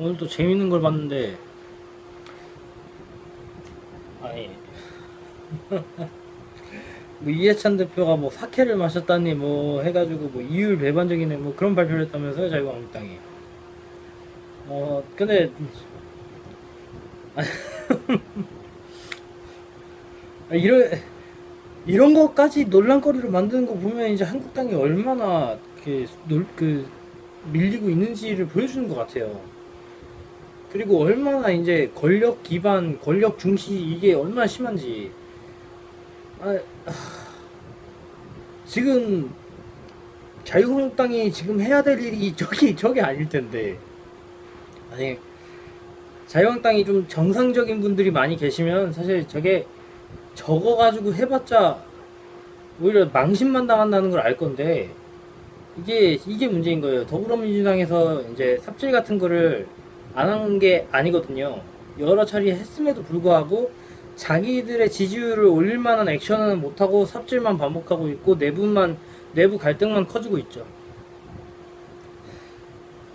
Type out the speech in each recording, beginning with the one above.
오늘 또 재밌는 걸 봤는데, 아니, 뭐 이해찬 대표가 뭐 사케를 마셨다니 뭐 해가지고 뭐 이율 배반적이네 뭐 그런 발표를 했다면서요, 자유한국당이. 근데 이런 이런 것까지 논란거리를 만드는 거 보면 이제 한국당이 얼마나 그 밀리고 있는지를 보여주는 것 같아요. 그리고 얼마나 이제 권력 기반, 권력 중시 이게 얼마나 심한지. 아, 지금 자유한국당이 지금 해야 될 일이 저게 아닐 텐데. 아니, 자유한국당이 좀 정상적인 분들이 많이 계시면 사실 저거 가지고 해봤자 오히려 망신만 당한다는 걸 알 건데, 이게 문제인 거예요. 더불어민주당에서 이제 삽질 같은 거를 안 한 게 아니거든요. 여러 차례 했음에도 불구하고 자기들의 지지율을 올릴 만한 액션은 못하고 삽질만 반복하고 있고 내부 갈등만 커지고 있죠.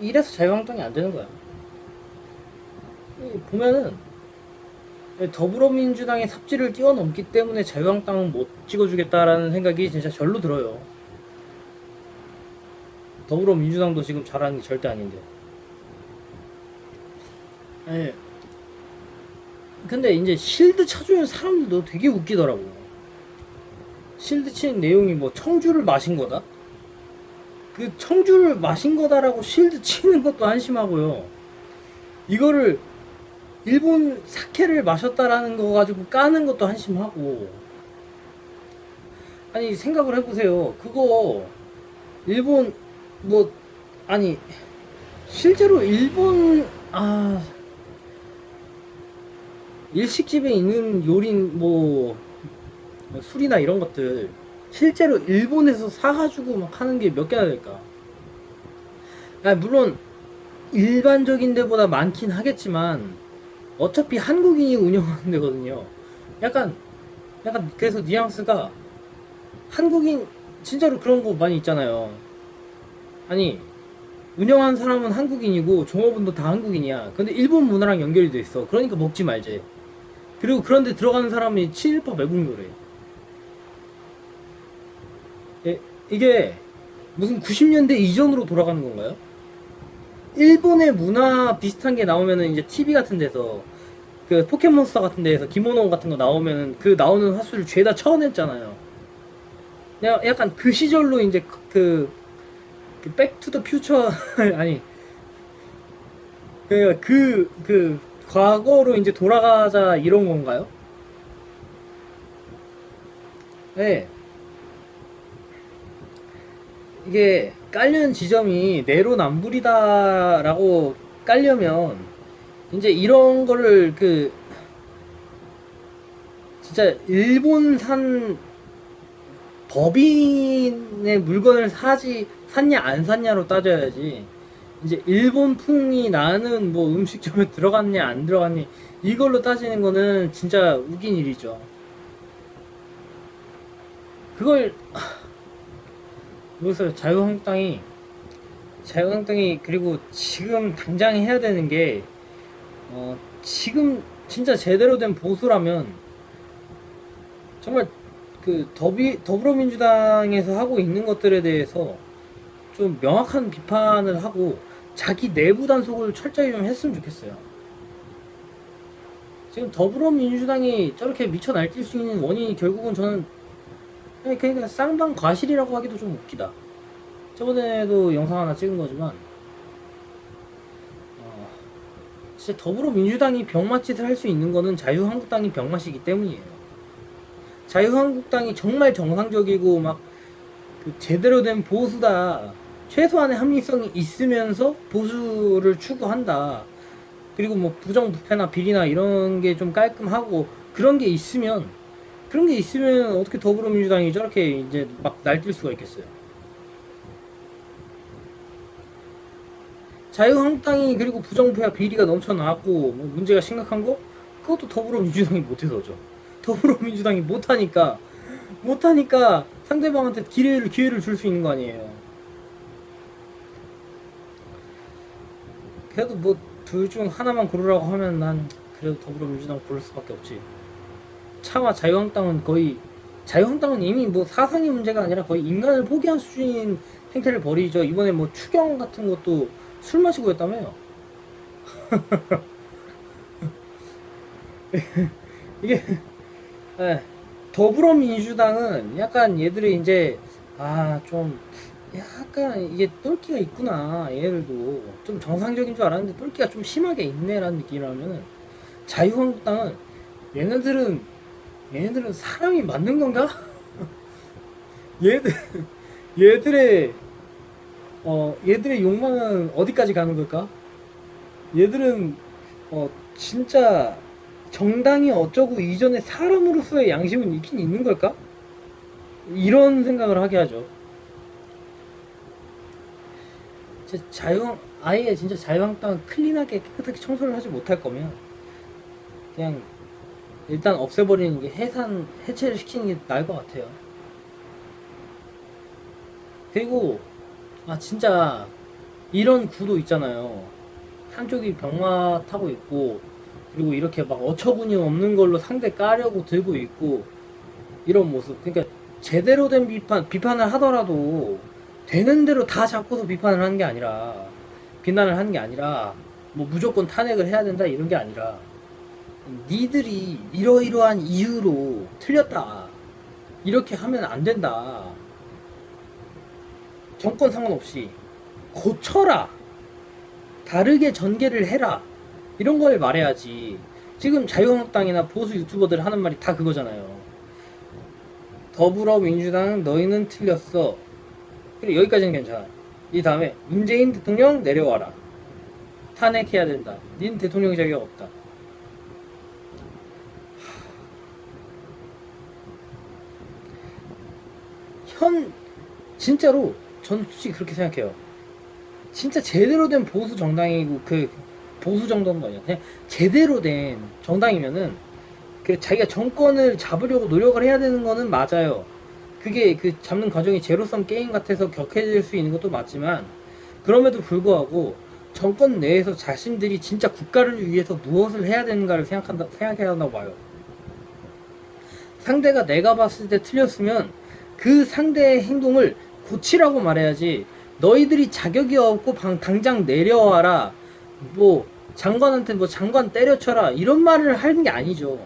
이래서 자유한국당이 안 되는 거야. 보면은 더불어민주당의 삽질을 뛰어넘기 때문에 자유한국당은 못 찍어주겠다라는 생각이 진짜 절로 들어요. 더불어민주당도 지금 잘하는 게 절대 아닌데. 예. 근데 이제 실드 쳐주는 사람들도 되게 웃기더라고. 실드 치는 내용이 뭐 청주를 마신 거다? 그 청주를 마신 거다라고 실드 치는 것도 한심하고요. 이거를 일본 사케를 마셨다라는 거 가지고 까는 것도 한심하고. 아니 생각을 해보세요. 그거 일본 뭐 아니 실제로 일본 일식집에 있는 요린 뭐 술이나 이런 것들 실제로 일본에서 사가지고 막 하는 게 몇 개나 될까? 물론 일반적인 데보다 많긴 하겠지만 어차피 한국인이 운영하는 데거든요. 약간 그래서 뉘앙스가 한국인 진짜로 그런 거 많이 있잖아요. 아니 운영하는 사람은 한국인이고 종업원도 다 한국인이야. 근데 일본 문화랑 연결이 돼 있어. 그러니까 먹지 말지. 그리고 그런데 들어가는 사람이 친일파 매국노래. 이게 무슨 90년대 이전으로 돌아가는 건가요? 일본의 문화 비슷한 게 나오면은 이제 TV 같은 데서 그 포켓몬스터 같은 데에서 기모노 같은 거 나오면은 그 나오는 화수를 죄다 쳐냈잖아요. 약간 그 시절로 이제 백투더 퓨처 아니 그 과거로 이제 돌아가자 이런 건가요? 네. 이게 깔려는 지점이 내로남불이다라고 깔려면 이제 이런 거를 진짜 일본산 법인의 물건을 샀냐 안 샀냐로 따져야지. 이제 일본풍이 나는 뭐 음식점에 들어갔냐 안 들어갔냐 이걸로 따지는 거는 진짜 웃긴 일이죠. 그걸 그래서 자유한국당이 그리고 지금 당장 해야 되는 게 지금 진짜 제대로 된 보수라면 정말 더불어민주당에서 하고 있는 것들에 대해서 좀 명확한 비판을 하고 자기 내부 단속을 철저히 좀 했으면 좋겠어요. 지금 더불어민주당이 저렇게 미쳐 날뛸 수 있는 원인이 결국은 저는 그러니까 쌍방 과실이라고 하기도 좀 웃기다. 저번에도 영상 하나 찍은 거지만 진짜 더불어민주당이 병맛짓을 할 수 있는 거는 자유한국당이 병맛이기 때문이에요. 자유한국당이 정말 정상적이고 제대로 된 보수다. 최소한의 합리성이 있으면서 보수를 추구한다. 그리고 뭐 부정부패나 비리나 이런 게 좀 깔끔하고 그런 게 있으면 어떻게 더불어민주당이 저렇게 이제 막 날뛸 수가 있겠어요. 자유한국당이 그리고 부정부패와 비리가 넘쳐나왔고 뭐 문제가 심각한 거 그것도 더불어민주당이 못해서죠. 더불어민주당이 못하니까 상대방한테 기회를 줄 수 있는 거 아니에요. 그래도 뭐 둘 중 하나만 고르라고 하면 난 그래도 더불어민주당 고를 수밖에 없지. 차마 자유한국당은 이미 뭐 사상의 문제가 아니라 거의 인간을 포기한 수준인 행태를 벌이죠. 이번에 뭐 추경 같은 것도 술 마시고 했다며요. 이게 예, 더불어민주당은 약간 얘들이 이제 좀 약간 이게 똘끼가 있구나, 얘들도 좀 정상적인 줄 알았는데 똘끼가 좀 심하게 있네라는 느낌이라면은, 자유한국당은 얘네들은 사람이 맞는 건가? 얘들 얘들의 얘들의 욕망은 어디까지 가는 걸까? 얘들은 진짜 정당이 어쩌고 이전에 사람으로서의 양심은 있긴 있는 걸까? 이런 생각을 하게 하죠. 아예 진짜 자유한국당은 클린하게 깨끗하게 청소를 하지 못할 거면 그냥 일단 없애버리는 게, 해체를 시키는 게 나을 것 같아요. 그리고 진짜 이런 구도 있잖아요. 한쪽이 병마 타고 있고, 그리고 이렇게 막 어처구니 없는 걸로 상대 까려고 들고 있고, 이런 모습. 그러니까 제대로 된 비판을 하더라도 되는 대로 다 잡고서 비난을 하는 게 아니라 뭐 무조건 탄핵을 해야 된다 이런 게 아니라, 니들이 이러이러한 이유로 틀렸다, 이렇게 하면 안 된다, 정권 상관없이 고쳐라, 다르게 전개를 해라, 이런 걸 말해야지. 지금 자유한국당이나 보수 유튜버들 하는 말이 다 그거잖아요. 더불어민주당 너희는 틀렸어. 그래, 여기까지는 괜찮아. 이 다음에 문재인 대통령 내려와라, 탄핵해야 된다, 닌 대통령 자격 없다. 진짜로 전 솔직히 그렇게 생각해요. 진짜 제대로 된 보수 정당이고, 그 보수 정당은 뭐냐, 그냥 제대로 된 정당이면은 그 자기가 정권을 잡으려고 노력을 해야 되는 거는 맞아요. 그게 그 잡는 과정이 제로섬 게임 같아서 격해질 수 있는 것도 맞지만, 그럼에도 불구하고 정권 내에서 자신들이 진짜 국가를 위해서 무엇을 해야 되는가를 생각해야 한다고 봐요. 상대가 내가 봤을 때 틀렸으면 그 상대의 행동을 고치라고 말해야지, 너희들이 자격이 없고 당장 내려와라, 뭐 장관한테 뭐 장관 때려쳐라, 이런 말을 하는 게 아니죠.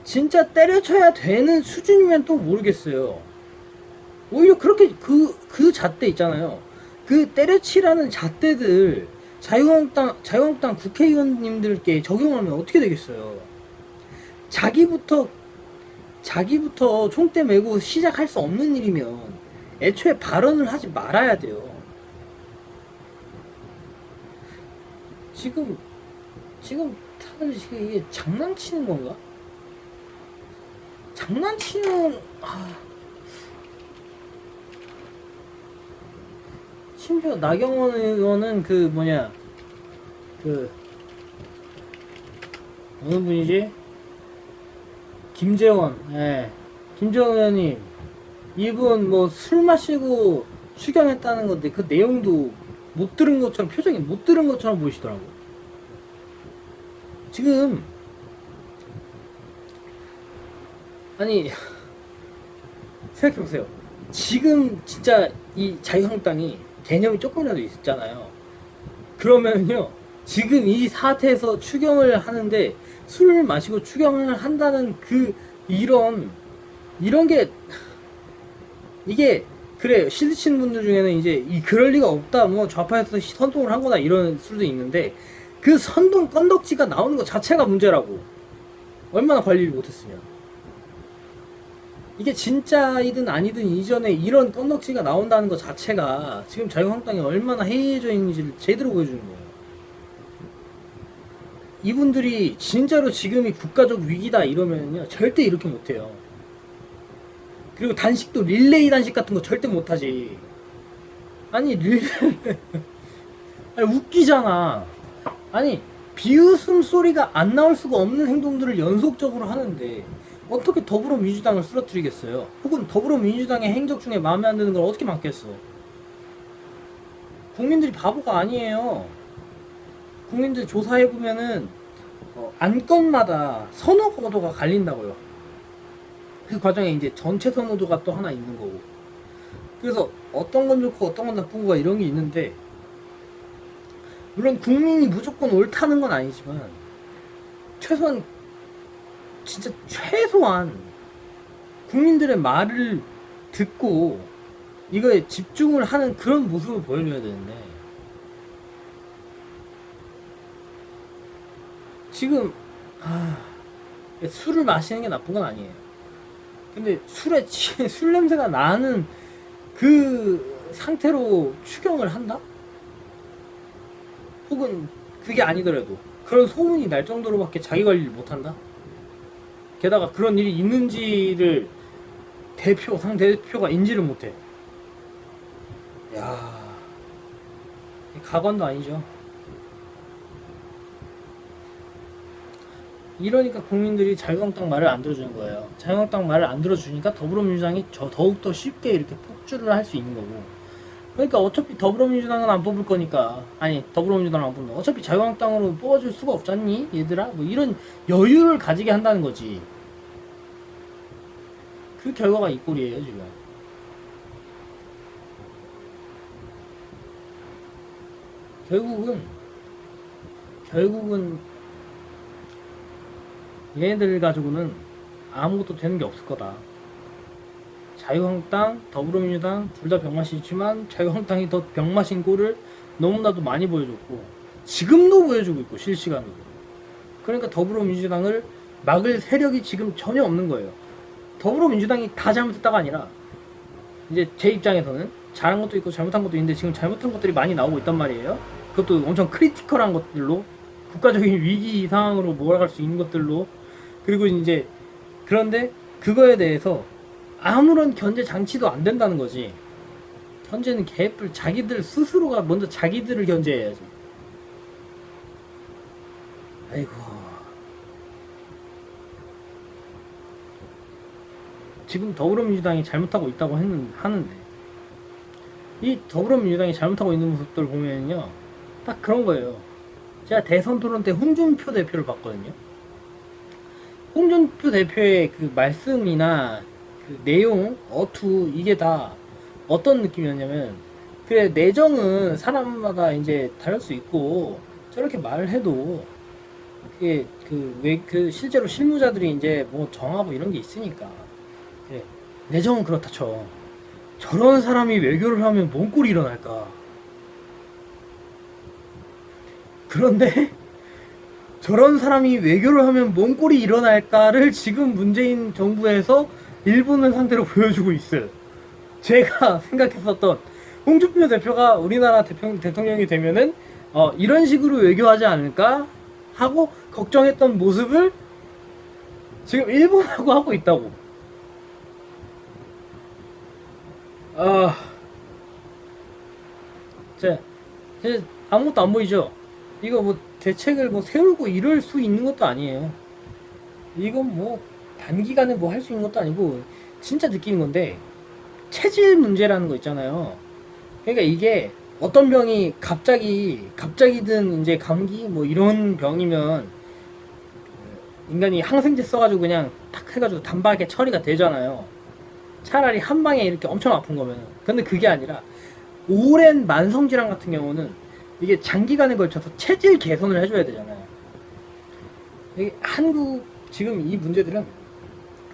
진짜 때려쳐야 되는 수준이면 또 모르겠어요. 오히려 그렇게 그 잣대 있잖아요. 그 때려치라는 잣대들 자유한국당 국회의원님들께 적용하면 어떻게 되겠어요? 자기부터 총대 메고 시작할 수 없는 일이면 애초에 발언을 하지 말아야 돼요. 지금 다들 지금 이게 장난치는 건가? 장난치는 심지어 나경원 의원은 어느 분이지? 김재원 의원님, 이분 뭐 술 마시고 추경했다는 건데 그 내용도 못 들은 것처럼, 표정이 못 들은 것처럼 보이시더라고. 지금 아니 생각해보세요. 지금 진짜 이 자유한국당이 개념이 조금이라도 있잖아요. 그러면요, 지금 이 사태에서 추경을 하는데, 술을 마시고 추경을 한다는 이런 게, 이게 그래, 시드치는 분들 중에는 이제 그럴 리가 없다, 뭐 좌파에서 선동을 한 거다, 이런 수도 있는데, 그 선동 건덕지가 나오는 것 자체가 문제라고. 얼마나 관리를 못했으면. 이게 진짜이든 아니든 이전에 이런 건덕지가 나온다는 것 자체가 지금 자유한국당이 얼마나 해이해져 있는지를 제대로 보여주는 거예요. 이분들이 진짜로 지금이 국가적 위기다 이러면요, 절대 이렇게 못해요. 그리고 단식도 릴레이 단식 같은 거 절대 못하지. 아니 아니, 웃기잖아. 아니, 비웃음 소리가 안 나올 수가 없는 행동들을 연속적으로 하는데 어떻게 더불어민주당을 쓰러뜨리겠어요? 혹은 더불어민주당의 행적 중에 마음에 안 드는 걸 어떻게 막겠어? 국민들이 바보가 아니에요. 국민들 조사해보면은 안건마다 선호도가 갈린다고요. 그 과정에 이제 전체 선호도가 또 하나 있는 거고. 그래서 어떤 건 좋고 어떤 건 나쁜 거가 이런 게 있는데, 물론 국민이 무조건 옳다는 건 아니지만 최소한 진짜 최소한 국민들의 말을 듣고 이거에 집중을 하는 그런 모습을 보여줘야 되는데, 지금 술을 마시는 게 나쁜 건 아니에요. 근데 술에 취해 술 냄새가 나는 그 상태로 추경을 한다? 혹은 그게 아니더라도 그런 소문이 날 정도로밖에 자기 관리를 못한다? 게다가 그런 일이 있는지를 상대표가 인지를 못해. 야, 가관도 아니죠. 이러니까 국민들이 자유한국당 말을 안 들어주는 거예요. 자유한국당 말을 안 들어주니까 더불어민주당이 더욱더 쉽게 이렇게 폭주를 할 수 있는 거고. 그러니까 어차피 더불어민주당은 안 뽑을 거니까, 아니 더불어민주당은 안 뽑는다, 어차피 자유한국당으로 뽑아줄 수가 없잖니 얘들아, 뭐 이런 여유를 가지게 한다는 거지. 그 결과가 이 꼴이에요 지금. 결국은 얘네들 가지고는 아무것도 되는 게 없을 거다. 자유한국당, 더불어민주당 둘 다 병맛이지만 자유한국당이 더 병맛인 꼴을 너무나도 많이 보여줬고 지금도 보여주고 있고 실시간으로. 그러니까 더불어민주당을 막을 세력이 지금 전혀 없는 거예요. 더불어민주당이 다 잘못했다가 아니라 이제 제 입장에서는 잘한 것도 있고 잘못한 것도 있는데 지금 잘못한 것들이 많이 나오고 있단 말이에요. 그것도 엄청 크리티컬한 것들로, 국가적인 위기 상황으로 몰아갈 수 있는 것들로. 그리고 이제 그런데 그거에 대해서 아무런 견제 장치도 안 된다는 거지. 견제는 개뿔. 자기들 스스로가 먼저 자기들을 견제해야지. 아이고. 지금 더불어민주당이 잘못하고 있다고 하는데, 이 더불어민주당이 잘못하고 있는 모습들 보면요, 딱 그런 거예요. 제가 대선 토론 때 홍준표 대표를 봤거든요. 홍준표 대표의 그 말씀이나 그 내용, 어투, 이게 다 어떤 느낌이었냐면, 그래, 내정은 사람마다 이제 다를 수 있고 저렇게 말을 해도 그게 실제로 실무자들이 이제 뭐 정하고 이런 게 있으니까, 그래, 내정은 그렇다 쳐. 저런 사람이 외교를 하면 뭔 꼴이 일어날까? 그런데 저런 사람이 외교를 하면 뭔 꼴이 일어날까를 지금 문재인 정부에서 일본을 상대로 보여주고 있어요. 제가 생각했었던 홍준표 대표가 우리나라 대통령이 되면은 이런 식으로 외교하지 않을까 하고 걱정했던 모습을 지금 일본하고 하고 있다고. 이제 아무것도 안 보이죠? 이거 뭐 대책을 뭐 세우고 이럴 수 있는 것도 아니에요. 이건 뭐 단기간에 뭐 할 수 있는 것도 아니고 진짜 느끼는 건데, 체질 문제라는 거 있잖아요. 그러니까 이게 어떤 병이 갑자기든 이제 감기 뭐 이런 병이면 인간이 항생제 써가지고 그냥 탁 해가지고 단박에 처리가 되잖아요. 차라리 한 방에 이렇게 엄청 아픈 거면. 근데 그게 아니라 오랜 만성질환 같은 경우는 이게 장기간에 걸쳐서 체질 개선을 해줘야 되잖아요. 이게 한국 지금 이 문제들은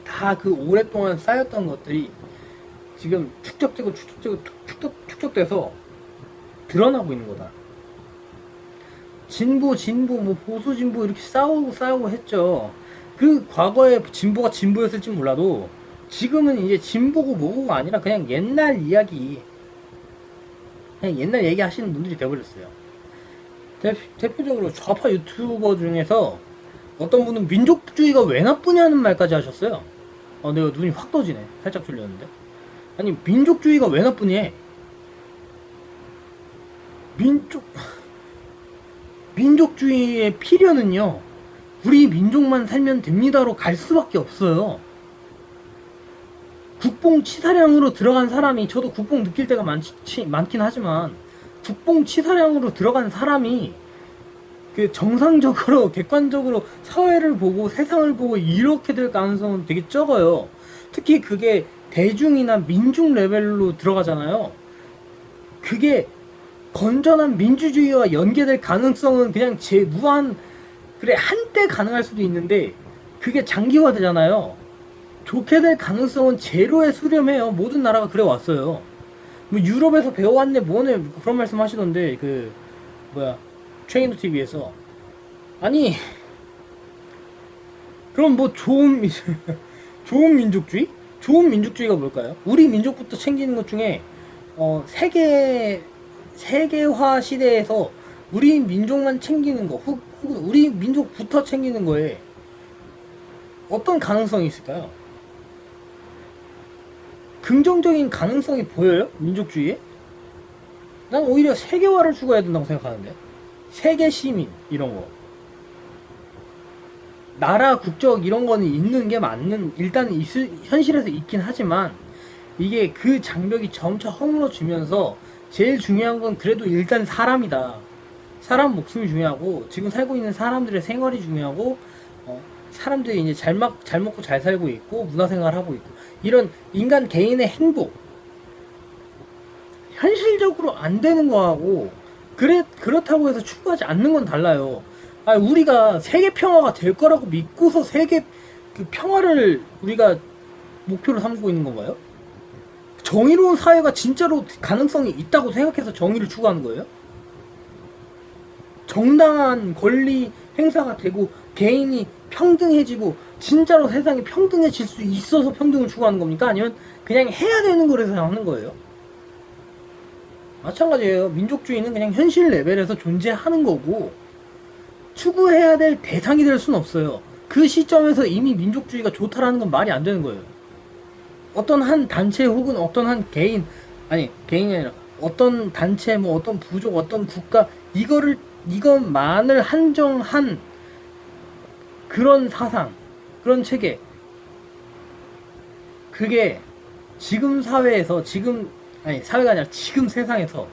다 그 오랫동안 쌓였던 것들이 지금 축적돼서 드러나고 있는 거다. 진보 뭐 보수 진보 이렇게 싸우고 했죠. 그 과거에 진보가 진보였을지 몰라도 지금은 이제 진보고 뭐고가 아니라 그냥 옛날 이야기, 그냥 옛날 얘기 하시는 분들이 되어버렸어요. 대표적으로 좌파 유튜버 중에서 어떤 분은 민족주의가 왜 나쁘냐는 말까지 하셨어요. 내가 눈이 확 떠지네. 살짝 졸렸는데. 아니, 민족주의가 왜 나쁘니? 민족주의의 필연은요, 우리 민족만 살면 됩니다로 갈 수밖에 없어요. 국뽕 치사량으로 들어간 사람이, 저도 국뽕 느낄 때가 많긴 하지만 국뽕 치사량으로 들어간 사람이 그 정상적으로 객관적으로 사회를 보고 세상을 보고 이렇게 될 가능성은 되게 적어요. 특히 그게 대중이나 민중 레벨로 들어가잖아요. 그게 건전한 민주주의와 연계될 가능성은 그냥 무한, 그래 한때 가능할 수도 있는데 그게 장기화되잖아요. 좋게 될 가능성은 제로에 수렴해요. 모든 나라가 그래 왔어요. 뭐 유럽에서 배워왔네 뭐네 그런 말씀 하시던데 그 뭐야 최인도 TV에서. 아니 그럼 뭐 좋은 좋은 민족주의? 좋은 민족주의가 뭘까요? 우리 민족부터 챙기는 것 중에 세계화 시대에서 우리 민족만 챙기는 거 혹은 우리 민족부터 챙기는 거에 어떤 가능성이 있을까요? 긍정적인 가능성이 보여요? 민족주의에? 난 오히려 세계화를 추구해야 된다고 생각하는데. 세계 시민 이런 거, 나라 국적 이런 거는 있는 게 맞는, 일단 현실에서 있긴 하지만 이게 그 장벽이 점차 허물어지면서 제일 중요한 건 그래도 일단 사람이다. 사람 목숨이 중요하고 지금 살고 있는 사람들의 생활이 중요하고 사람들이 이제 잘 먹고 잘 살고 있고 문화생활 하고 있고 이런 인간 개인의 행복, 현실적으로 안 되는 거하고 그렇다고 해서 추구하지 않는 건 달라요. 우리가 세계 평화가 될 거라고 믿고서 세계 그 평화를 우리가 목표로 삼고 있는 건가요? 정의로운 사회가 진짜로 가능성이 있다고 생각해서 정의를 추구하는 거예요? 정당한 권리 행사가 되고 개인이 평등해지고 진짜로 세상이 평등해질 수 있어서 평등을 추구하는 겁니까? 아니면 그냥 해야 되는 거라서 하는 거예요? 마찬가지예요. 민족주의는 그냥 현실 레벨에서 존재하는 거고 추구해야 될 대상이 될 수는 없어요. 그 시점에서 이미 민족주의가 좋다라는 건 말이 안 되는 거예요. 어떤 한 단체 혹은 어떤 한 개인, 아니 개인이 아니라 어떤 단체, 뭐 어떤 부족, 어떤 국가, 이것만을 한정한 그런 사상, 그런 체계, 그게 지금 사회에서 사회가 아니라 지금 세상에서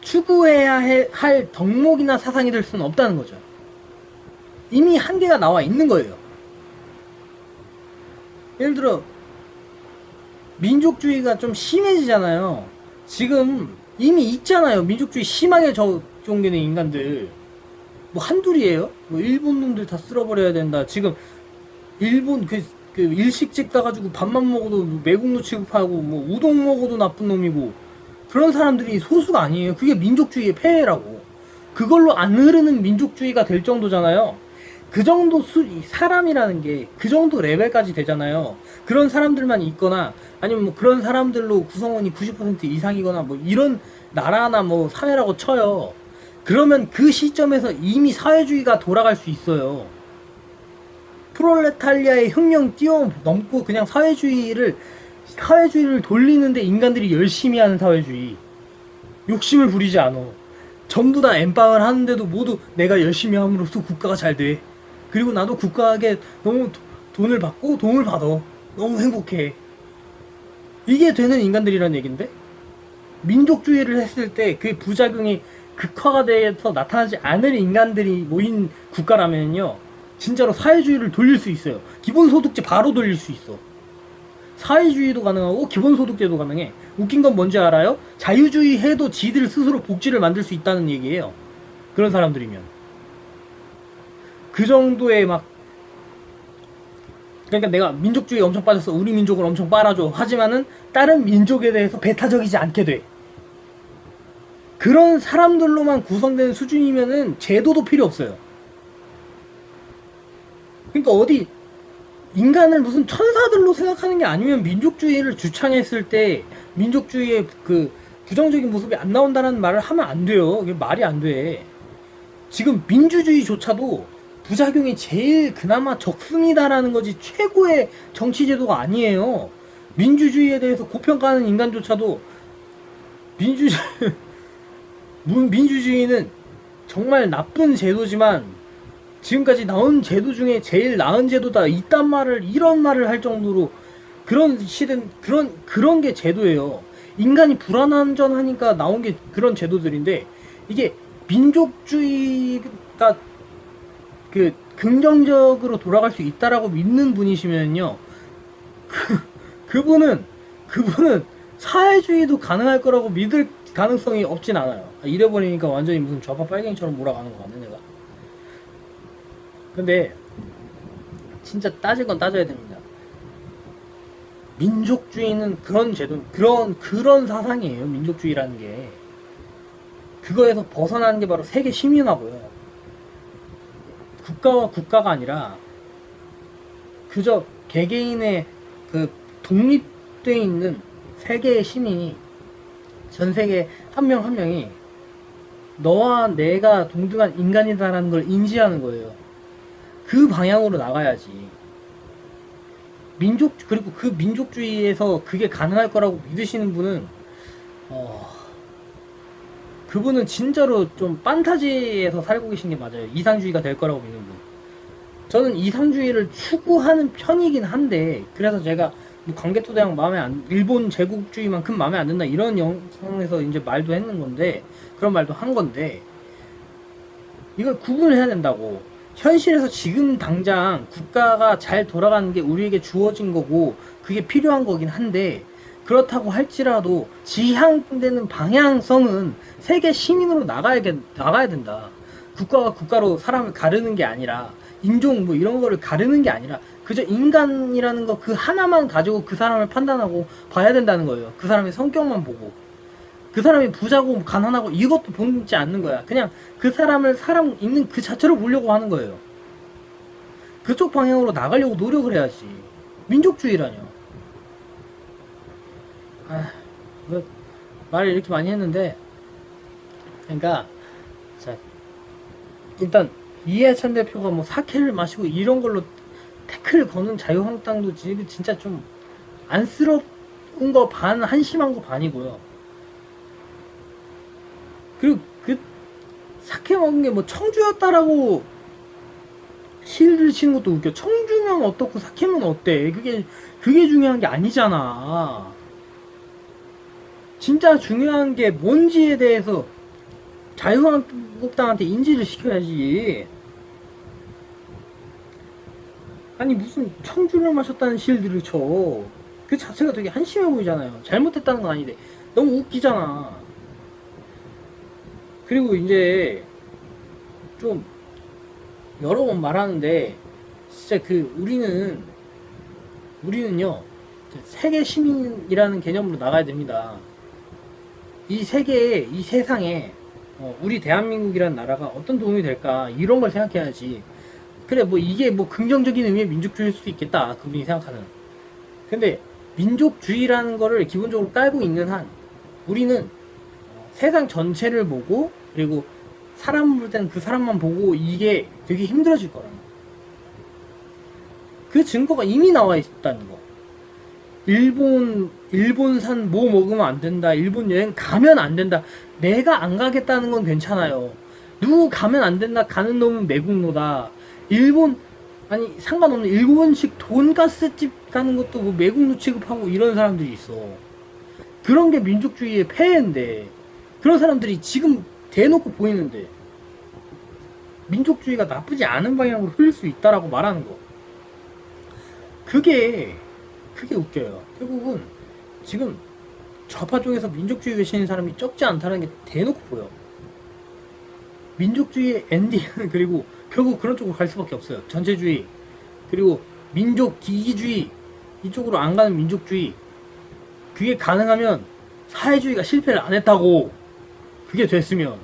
추구해야 할 덕목이나 사상이 될 수는 없다는 거죠. 이미 한계가 나와 있는 거예요. 예를 들어 민족주의가 좀 심해지잖아요. 지금 이미 있잖아요. 민족주의 심하게 적용되는 인간들 뭐 한둘이에요. 뭐 일본 놈들 다 쓸어버려야 된다. 지금 일본 그 일식 집 가가지고 밥만 먹어도 매국노 취급하고 뭐 우동 먹어도 나쁜 놈이고 그런 사람들이 소수가 아니에요. 그게 민족주의의 폐해라고. 그걸로 안 흐르는 민족주의가 될 정도잖아요. 그 정도 사람이라는 게 그 정도 레벨까지 되잖아요. 그런 사람들만 있거나 아니면 뭐 그런 사람들로 구성원이 90% 이상이거나 뭐 이런 나라나 뭐 사회라고 쳐요. 그러면 그 시점에서 이미 사회주의가 돌아갈 수 있어요. 프롤레타리아의 혁명 뛰어넘고 그냥 사회주의를 돌리는데 인간들이 열심히 하는 사회주의. 욕심을 부리지 않아. 전부 다 엠빵을 하는데도 모두 내가 열심히 함으로써 국가가 잘 돼. 그리고 나도 국가에게 너무 돈을 받고 도움을 받아. 너무 행복해. 이게 되는 인간들이란 얘긴데? 민족주의를 했을 때 그 부작용이 극화가 돼서 나타나지 않을 인간들이 모인 국가라면요, 진짜로 사회주의를 돌릴 수 있어요. 기본소득제 바로 돌릴 수 있어. 사회주의도 가능하고 기본소득제도 가능해. 웃긴 건 뭔지 알아요? 자유주의 해도 지들 스스로 복지를 만들 수 있다는 얘기예요. 그런 사람들이면. 그 정도의 그러니까 내가 민족주의에 엄청 빠졌어. 우리 민족을 엄청 빨아줘. 하지만은 다른 민족에 대해서 배타적이지 않게 돼. 그런 사람들로만 구성된 수준이면은 제도도 필요 없어요. 그러니까 어디 인간을 무슨 천사들로 생각하는 게 아니면 민족주의를 주창했을 때 민족주의의 그 부정적인 모습이 안 나온다는 말을 하면 안 돼요. 이게 말이 안 돼. 지금 민주주의조차도 부작용이 제일 그나마 적습니다라는 거지 최고의 정치제도가 아니에요. 민주주의에 대해서 고평가하는 인간조차도 민주주의는 정말 나쁜 제도지만 지금까지 나온 제도 중에 제일 나은 제도다 이런 말을 할 정도로 그런 시대 그런 게 제도예요. 인간이 불안전하니까 나온 게 그런 제도들인데, 이게 민족주의가 그 긍정적으로 돌아갈 수 있다라고 믿는 분이시면요, 그분은 사회주의도 가능할 거라고 믿을 가능성이 없진 않아요. 이래버리니까 완전히 무슨 좌파 빨갱이처럼 몰아가는 거 같네 내가. 근데 진짜 따질 건 따져야 됩니다. 민족주의는 그런 제도, 그런 사상이에요. 민족주의라는 게 그거에서 벗어나는 게 바로 세계 시민화고요. 국가와 국가가 아니라 그저 개개인의 그 독립돼 있는 세계의 시민이, 전 세계 한 명 한 명이 너와 내가 동등한 인간이다라는 걸 인지하는 거예요. 그 방향으로 나가야지. 그리고 그 민족주의에서 그게 가능할 거라고 믿으시는 분은, 그분은 진짜로 좀 판타지에서 살고 계신 게 맞아요. 이상주의가 될 거라고 믿는 분. 저는 이상주의를 추구하는 편이긴 한데, 그래서 제가 뭐 광개토대왕 일본 제국주의만큼 마음에 안 든다 이런 영상에서 이제 말도 했는 건데, 그런 말도 한 건데, 이걸 구분을 해야 된다고. 현실에서 지금 당장 국가가 잘 돌아가는 게 우리에게 주어진 거고 그게 필요한 거긴 한데, 그렇다고 할지라도 지향되는 방향성은 세계 시민으로 나가야 된다. 국가가 국가로 사람을 가르는 게 아니라, 인종 뭐 이런 거를 가르는 게 아니라 그저 인간이라는 거 그 하나만 가지고 그 사람을 판단하고 봐야 된다는 거예요. 그 사람의 성격만 보고, 그 사람이 부자고 가난하고 이것도 보지 않는 거야. 그냥 그 사람을 사람 있는 그 자체로 보려고 하는 거예요. 그쪽 방향으로 나가려고 노력을 해야지. 민족주의라뇨. 말을 이렇게 많이 했는데, 그러니까 자, 일단 이해찬 대표가 뭐 사케를 마시고 이런 걸로 태클 거는 자유한국당도 진짜 좀 안쓰러운 거 반, 한심한 거 반이고요. 그리고 그 사케 먹은 게 뭐 청주였다라고 실드를 치는 것도 웃겨. 청주면 어떻고 사케면 어때? 그게 중요한 게 아니잖아. 진짜 중요한 게 뭔지에 대해서 자유한국당한테 인지를 시켜야지. 아니 무슨 청주를 마셨다는 실드를 쳐. 그 자체가 되게 한심해 보이잖아요. 잘못했다는 건 아닌데 너무 웃기잖아. 그리고 이제 좀 여러 번 말하는데, 진짜 우리는요 세계 시민이라는 개념으로 나가야 됩니다. 이 세계에, 이 세상에 우리 대한민국이라는 나라가 어떤 도움이 될까, 이런 걸 생각해야지. 그래 뭐 이게 뭐 긍정적인 의미의 민족주의일 수도 있겠다, 그분이 생각하는. 근데 민족주의라는 거를 기본적으로 깔고 있는 한 우리는 세상 전체를 보고, 그리고 사람 볼 때는 그 사람만 보고 이게 되게 힘들어질 거라는 거. 그 증거가 이미 나와 있다는 거. 일본산 뭐 먹으면 안 된다, 일본 여행 가면 안 된다. 내가 안 가겠다는 건 괜찮아요. 누구 가면 안 된다, 가는 놈은 매국노다. 아니 상관없는 일본식 돈가스집 가는 것도 뭐 매국노 취급하고 이런 사람들이 있어. 그런 게 민족주의의 폐해인데, 그런 사람들이 지금 대놓고 보이는데 민족주의가 나쁘지 않은 방향으로 흐를 수 있다라고 말하는 거. 그게 웃겨요. 결국은 지금 좌파 쪽에서 민족주의 외치는 사람이 적지 않다는 게 대놓고 보여. 민족주의의 엔딩은 그리고 결국 그런 쪽으로 갈 수밖에 없어요. 전체주의, 그리고 민족 기기주의, 이쪽으로 안 가는 민족주의. 그게 가능하면 사회주의가 실패를 안 했다고. 그게 됐으면